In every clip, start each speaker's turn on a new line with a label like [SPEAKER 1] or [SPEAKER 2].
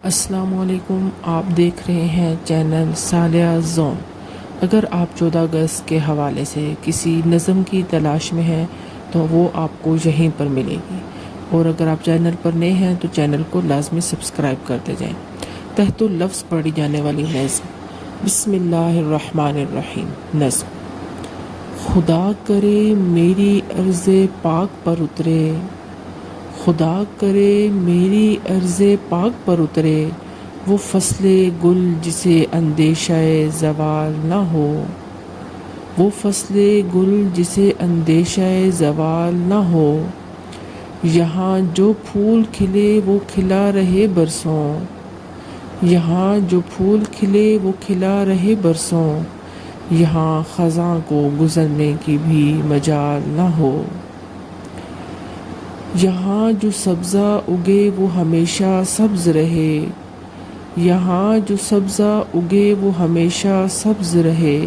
[SPEAKER 1] السلام علیکم، آپ دیکھ رہے ہیں چینل صالحہ زون۔ اگر آپ 14 اگست کے حوالے سے کسی نظم کی تلاش میں ہیں تو وہ آپ کو یہیں پر ملے گی، اور اگر آپ چینل پر نئے ہیں تو چینل کو لازمی سبسکرائب کرتے جائیں۔ تحت لفظ پڑھی جانے والی نظم، بسم اللہ الرحمن الرحیم۔ نظم: خدا کرے میری عرض پاک پر اترے، خدا کرے میری عرض پاک پر اترے، وہ فصل گل جسے اندیشہ زوال نہ ہو، وہ فصل گل جسے اندیشہ زوال نہ ہو، یہاں جو پھول کھلے وہ کھلا رہے برسوں، یہاں جو پھول کھلے وہ کھلا رہے برسوں، یہاں خزاں کو گزرنے کی بھی مجال نہ ہو، یہاں جو سبزہ اگے وہ ہمیشہ سبز رہے، یہاں جو سبزہ اگے وہ ہمیشہ سبز رہے،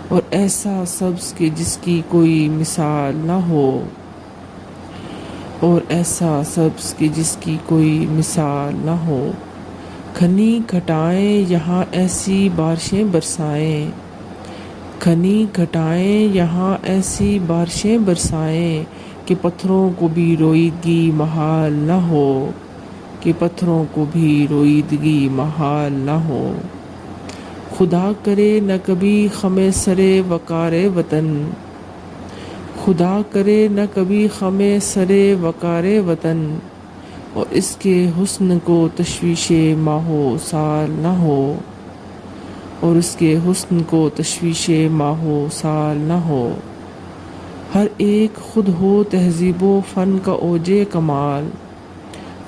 [SPEAKER 1] اور ایسا سبز کہ جس کی کوئی مثال نہ ہو، اور ایسا سبز کہ جس کی کوئی مثال نہ ہو، کھنی گھٹائیں یہاں ایسی بارشیں برسائیں، کھنی گھٹائیں یہاں ایسی بارشیں برسائیں کہ پتھروں کو بھی روئیدگی محال نہ ہو، کہ پتھروں کو بھی روئیدگی محال نہ ہو، خدا کرے نہ کبھی خم سر وقار وطن، خدا کرے نہ کبھی خم سر وقار وطن، اور اس کے حسن کو تشویش ماہ و سال نہ ہو، اور اس کے حسن کو تشویش ماہ و سال نہ ہو، ہر ایک خود ہو تہذیب و فن کا اوج کمال،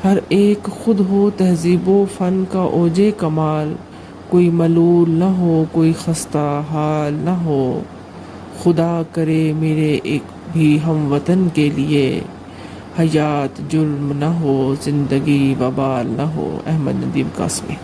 [SPEAKER 1] ہر ایک خود ہو تہذیب و فن کا اوج کمال، کوئی ملول نہ ہو کوئی خستہ حال نہ ہو، خدا کرے میرے ایک بھی ہم وطن کے لیے حیات جرم نہ ہو، زندگی وبال نہ ہو۔ احمد ندیم قاسمی۔